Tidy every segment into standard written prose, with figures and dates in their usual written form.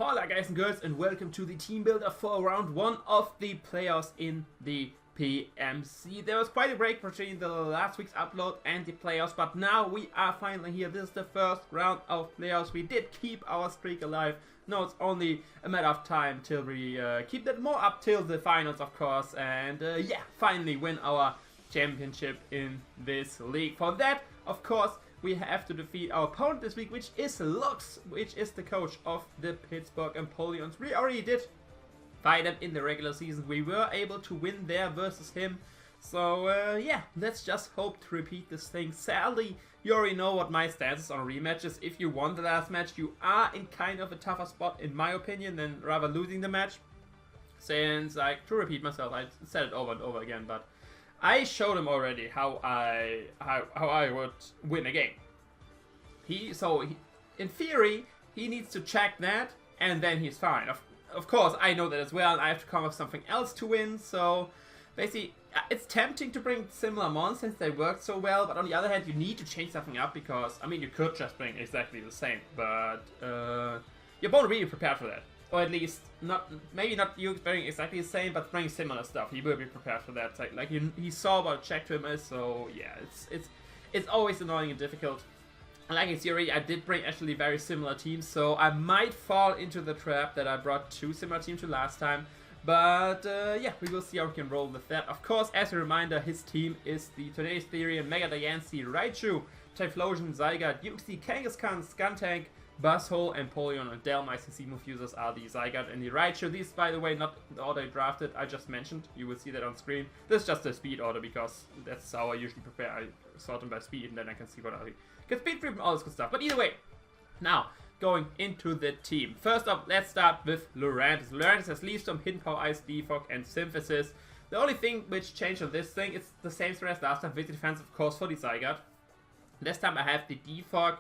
Hola guys and girls, and welcome to the team builder for round 1 of the playoffs in the PMC. There was quite a break between the last week's upload and the playoffs, but now we are finally here. This is the first round of playoffs. We did keep our streak alive. No, it's only a matter of time till we keep that more up till the finals, of course, and yeah, finally win our championship in this league. For that, of course, we have to defeat our opponent this week, which is Lux, which is the coach of the Pittsburgh Empoleons. We already did fight him in the regular season. We were able to win there versus him. So, yeah, let's just hope to repeat this thing. Sadly, you already know what my stance is on rematches. If you won the last match, you are in kind of a tougher spot, in my opinion, than rather losing the match. Since, like, to repeat myself, I said it over and over again, but I showed him already how I would win a game. In theory, he needs to check that, and then he's fine. Of course, I know that as well, and I have to come up with something else to win, so basically, it's tempting to bring similar mons since they worked so well, but on the other hand, you need to change something up because, I mean, you could just bring exactly the same, but you're both really prepared for that. Or at least, maybe not you bringing exactly the same, but bring similar stuff. He will be prepared for that. Like he saw what a check to him is, so yeah, it's always annoying and difficult. Like in theory, I did bring actually very similar teams, so I might fall into the trap that I brought 2 similar teams to last time. But yeah, we will see how we can roll with that. Of course, as a reminder, his team is the Today's Therian, Mega Diancie, Raichu, Typhlosion, Zygarde, Yuxi, Kangaskhan, Skuntank, Buzzhole, Empoleon, and Delmice Seamove users are the Zygarde and the Raichu. These, by the way, not the order I drafted, I just mentioned. You will see that on screen. This is just the speed order because that's how I usually prepare. I sort them by speed and then I can see what I can speed through and all this good stuff. But either way, now going into the team. First up, let's start with Lurantis. Lurantis has Leaf Storm, Hidden Power Ice, Defog, and Synthesis. The only thing which changed on this thing, it's the same threat as last time, with the defense, of course, for the Zygarde. This time I have the Defog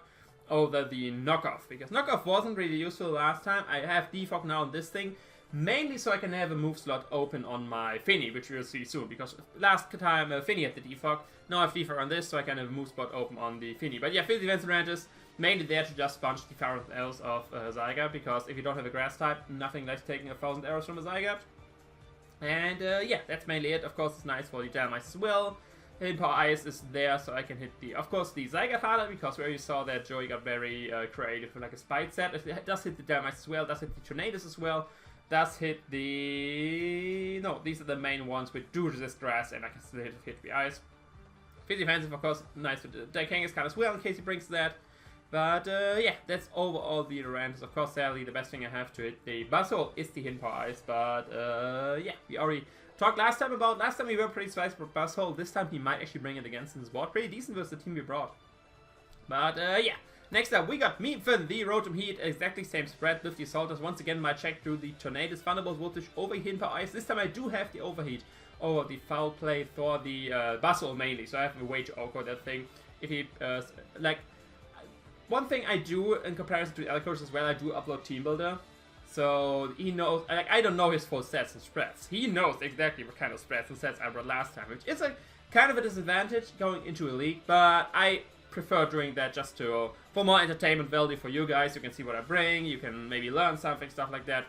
over the Knockoff, because Knockoff wasn't really useful last time. I have Defog now on this thing, mainly so I can have a move slot open on my Finny, which we'll see soon, because last time Finny had the Defog, now I have Defog on this, so I can have a move spot open on the Finny. But yeah, Physical Defense Lurantis, mainly there to just sponge the 1,000 arrows of Zygarde, because if you don't have a Grass type, nothing like taking 1,000 arrows from a Zygarde. And yeah, that's mainly it. Of course, it's nice for the Delmice as well. Hidden Power Ice is there, so I can hit the, of course, the Zygarde harder, because where you saw that Joey got very creative with like a Spite set. It does hit the Delmice as well, does hit the Tornadus as well, does hit the... No, these are the main ones which do resist Grass, and I can still hit the Ice. Physical Defensive, of course, nice with the Kangaskhan as well, in case he brings that. But yeah, that's overall the Lurantis. Of course, sadly, the best thing I have to hit the Buzzhole is the Hidden Power Ice, but yeah, we already talked last time we were pretty spicy for Buzzhole. This time he might actually bring it against his board. Pretty decent versus the team we brought. But yeah, next up we got Meatfin, the Rotom-heat, exactly same spread with the Assaulters. Once again, my check through the Tornadus, Thunderbolt Voltage over Hidden Power Ice. This time I do have the Overheat over the Foul Play for the Buzzhole mainly, so I have a way to outcode that thing. If he, like, one thing I do in comparison to the other coaches as well, I do upload Teambuilder. So he knows, like, I don't know his full sets and spreads. He knows exactly what kind of spreads and sets I brought last time, which is a kind of a disadvantage going into a league, but I prefer doing that just to, for more entertainment value for you guys. You can see what I bring, you can maybe learn something, stuff like that.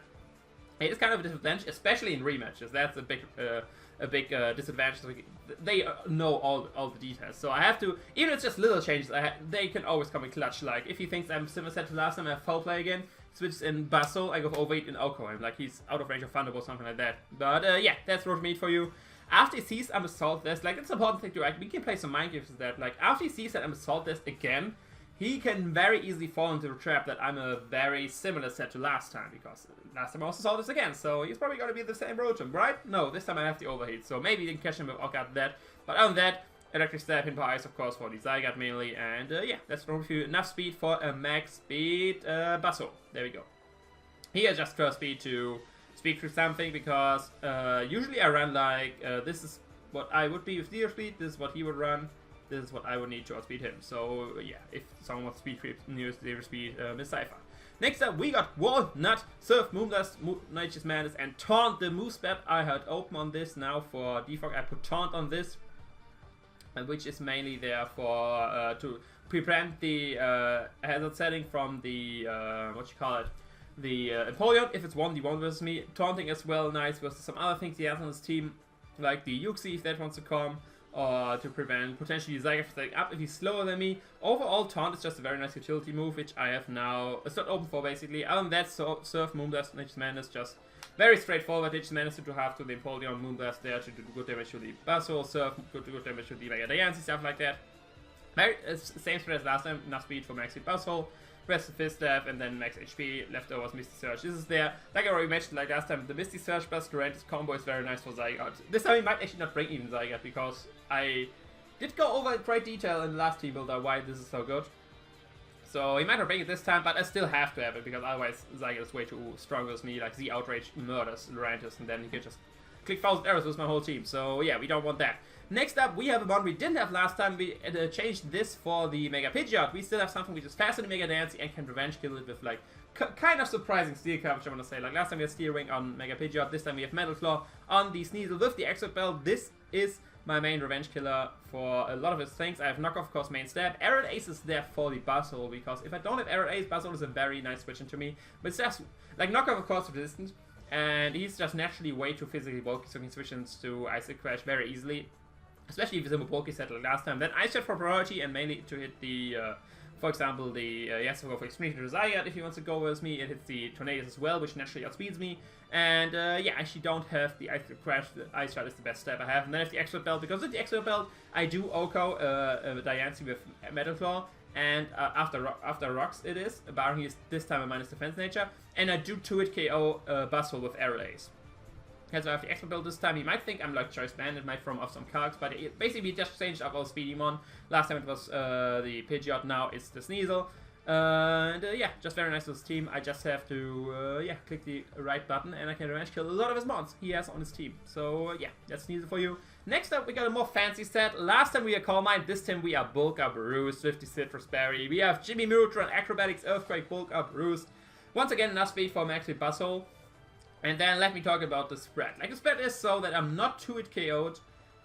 It is kind of a disadvantage, especially in rematches. That's a big disadvantage. They know all the details, so I have to, even if it's just little changes, they can always come in clutch. Like if he thinks I'm similar set to last time, I have Foul Play again, switches in Buzzhole, I go for Overheat and outcode him, like he's out of range of Thunderbolt, something like that. But yeah, that's Rotom-heat for you. After he sees I'm Assault this, like it's an important thing to, like, we can play some mind games with that. Like after he sees that I'm Assault this again, he can very easily fall into the trap that I'm a very similar set to last time, because last time I also saw this again, so he's probably going to be the same Rotom, right? No, this time I have the Overheat, so maybe you can catch him with Orchard that. But other than that, Electric Stab, Hidden Power Ice, of course, for the Zygarde mainly, and yeah, that's probably enough speed for a max speed Buzzhole. There we go. He has just first speed to speed through something, because usually I run like, this is what I would be with Zero Speed, this is what he would run. This is what I would need to outspeed him. So yeah, if someone wants speed creep near 0 speed, Miss Cypher. Next up, we got Walnut, Surf, Moonblast, Nature's Madness, and Taunt. The move spec I had open on this now for Defog. I put Taunt on this, which is mainly there for to prevent the hazard setting from the the Empoleon. If it's 1v1 versus me, taunting as well, nice versus some other things he has on his team, like the Uxie if that wants to come, or to prevent potentially Zygarde from staying up if he's slower than me. Overall, taunt is just a very nice utility move, which I have now, it's not open for basically. Other than that, Surf, Moonblast, and Ditchman is just very straightforward. Ditchman is to do half to the Empoleon, Moonblast there to do good damage to the Buzzwole, Surf, good damage to the Mega Diancie, stuff like that. Very, same spread as last time, enough speed for Maxi Buzzwole. Rest of his staff, and then max HP, leftovers Misty Surge. This is there, like I already mentioned like last time, the Misty Surge plus Durantis combo is very nice for Zygarde. This time he might actually not bring even Zygarde, because I did go over in great detail in the last team builder why this is so good. So he might not bring it this time, but I still have to have it, because otherwise Zygarde is way too strong with me, like the Outrage murders Durantis, and then he could just click 1000 arrows with my whole team. So yeah, we don't want that. Next up, we have a one we didn't have last time. We changed this for the Mega Pidgeot. We still have something which is faster than Mega Diancie and can revenge kill it with like kind of surprising steel coverage, I want to say. Like last time we had Steel Ring on Mega Pidgeot, this time we have Metal Claw on the Sneasel with the Expert Belt. This is my main revenge killer for a lot of his things. I have Knockoff, of course, main stab. Arid Ace is there for the Buzzwole, because if I don't have Arid Ace, Buzzwole is a very nice switch into me. But it's just, like Knockoff, of course, resistant, and he's just naturally way too physically bulky, so he can switch into Ice Crash very easily. Especially if it's a bulky set like last time. Then Ice Shot for priority and mainly to hit the, for example, the yes, go for Extreme to Zygarde if he wants to go with me. It hits the Tornadus as well, which naturally outspeeds me. And yeah, I actually don't have the Ice Crash. The Ice Shot is the best step I have. And then I have the Expert Belt. Because with the Expert Belt, I do Oko Diancie with Metal Claw. And after rocks it is, barring he is this time a minus defense nature. And I do 2-hit KO Buzzwole with Arid Ace. Okay, so I have the Expert Build this time. He might think I'm like Choice Band, it might throw him off some cards, but basically just changed up our Speedymon. Last time it was the Pidgeot, now it's the Sneasel. And yeah, just very nice with his team. I just have to yeah, click the right button and I can revenge kill a lot of his mons he has on his team. So yeah, that's Sneasel for you. Next up, we got a more fancy set. Last time we are Calm Mind, this time we are Bulk Up Roost, 50 Citrus Berry. We have Jimmy Neutron, Acrobatics, Earthquake, Bulk Up Roost. Once again, enough speed for Maxi Buzzwole. And then let me talk about the spread. Like, the spread is so that I'm not 2-hit KO'd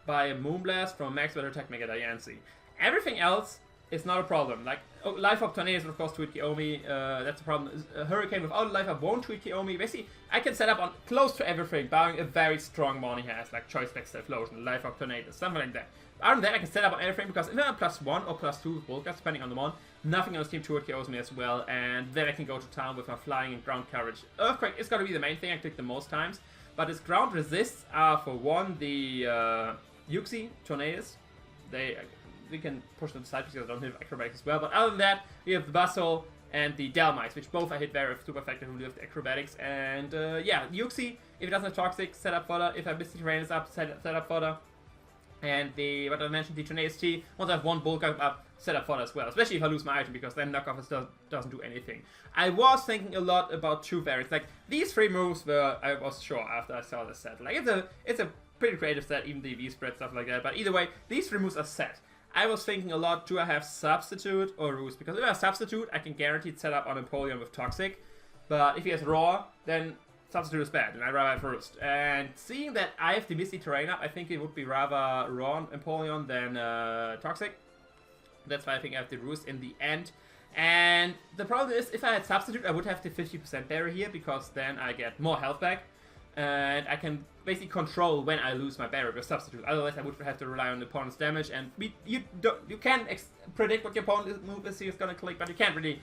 by a Moonblast from Max Weather Attack Mega Diancie. Everything else is not a problem. Like, Life Up Tornado will of course 2-hit KO me. That's a problem. Hurricane without Life Up won't 2-hit KO me. Basically, I can set up on close to everything, barring a very strong mon he has, like Jspecks, Typhlosion, Life Up Tornado, something like that. Other than that, I can set up on everything, because if I'm +1 or +2 with Volcast, depending on the mon, nothing on his team 2-hit KOs me as well, and then I can go to town with my flying and ground coverage. Earthquake is going to be the main thing I click the most times, but his ground resists are, for one, the Uxie, Tornadus. We can push them aside because I don't have Acrobatics as well, but other than that, we have the Buzzwole and the Delmice, which both I hit very super effectively with the Acrobatics. And yeah, Uxie, if it doesn't have Toxic, set up fodder. If I miss the Terrain up, set up fodder. And the, what I mentioned, the Tornadus T, once I have one Bulk Up, set up fodder as well. Especially if I lose my item, because then Knockoff doesn't do anything. I was thinking a lot about two variants. Like, these three moves were, I was sure after I saw this set. Like, it's a pretty creative set, even the V-spread, stuff like that. But either way, these three moves are set. I was thinking a lot, do I have Substitute or Roost? Because if I have Substitute, I can guaranteed set up on Empoleon with Toxic. But if he has Raw, then Substitute is bad, and I'd rather have Roost. And seeing that I have the Misty Terrain up, I think it would be rather Raw Empoleon than Toxic. That's why I think I have the Roost in the end. And the problem is, if I had Substitute, I would have the 50% barrier here, because then I get more health back. And I can basically control when I lose my barrier with Substitute. Otherwise, I would have to rely on the opponent's damage. And you can predict what your opponent's move is he's going to click, but you can't really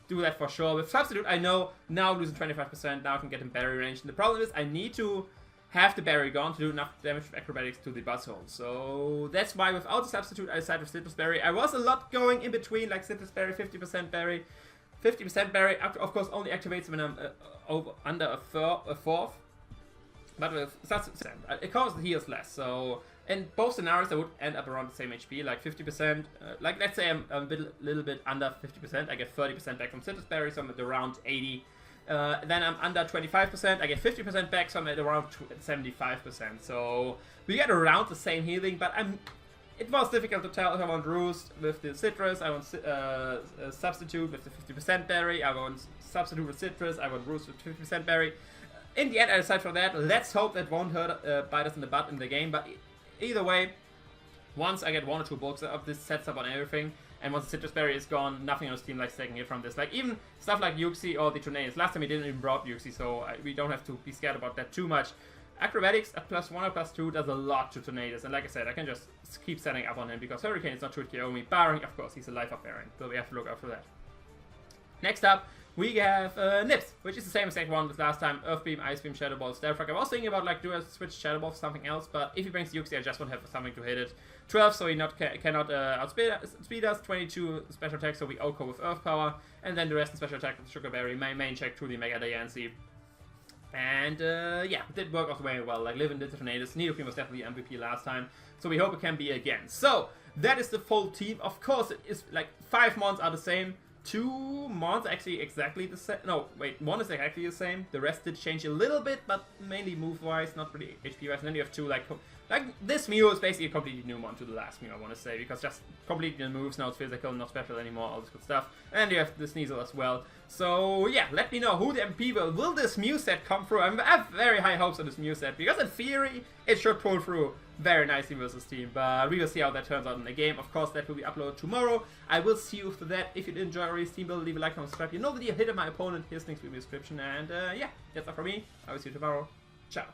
do that for sure. With Substitute, I know now I'm losing 25%, now I can get in barrier range. And the problem is, I need to have the barrier gone to do enough damage with Acrobatics to the Buzzwole. So that's why without the Substitute, I decided with Citrus Berry. I was a lot going in between, like Citrus Berry, 50% berry. 50% berry, of course, only activates when I'm under a fourth. But with Substitute, it costs the heals less. So in both scenarios, I would end up around the same HP, like 50%. Like, let's say I'm a little bit under 50%. I get 30% back from Citrus Berry, so I'm at around 80. Then I'm under 25%. I get 50% back, so I'm at around 75%. So we get around the same healing, but it was difficult to tell if I want Roost with the Citrus, I want Substitute with the 50% berry, I want Substitute with Citrus, I want Roost with 50% berry. In the end, I decided for that. Let's hope that won't hurt bite us in the butt in the game, but either way, once I get 1 or 2 bulks of this sets up on everything, and once the Citrus Berry is gone, nothing on this team likes taking it from this. Like, even stuff like Uxie or the Tornadus. Last time we didn't even brought Uxie, so we don't have to be scared about that too much. Acrobatics at +1 or +2 does a lot to Tornadus, and like I said, I can just keep setting up on him, because Hurricane is not true KO me, barring, of course, he's a life up variant, so we have to look out for that. Next up, we have Nips, which is the same exact one as last time. Earth Beam, Ice Beam, Shadow Ball, Stealth Rock. I was thinking about, like, do I switch Shadow Ball for something else, but if he brings Uxie, I just want to have something to hit it. 12, so he cannot outspeed us. 22 special attack, so we OHKO with Earth Power. And then the rest in special attack with Sugar Berry, main check through the Mega Diancie. And yeah, it did work out very well. Like, Livin did the Tornadus. Nidoking was definitely MVP last time, so we hope it can be again. So, that is the full team. Of course, it is, like, 5 mons are the same. 2 mons actually exactly the same. No, wait, 1 is exactly the same. The rest did change a little bit, but mainly move-wise, not really HP-wise. And then you have 2, like this Mew is basically a completely new mon to the last Mew, I want to say, because just completely new moves, now it's physical, not special anymore, all this good stuff. And you have the Sneasel as well. So yeah, let me know who the MVP will this Mew set come through. I have very high hopes on this Mew set, because in theory, it should pull through very nicely versus team, but we will see how that turns out in the game. Of course, that will be uploaded tomorrow. I will see you for that. If you did enjoy our team build, leave a like, comment, subscribe. You know the video, hit my opponent. Here's links in the description, and yeah, that's all from me. I will see you tomorrow. Ciao.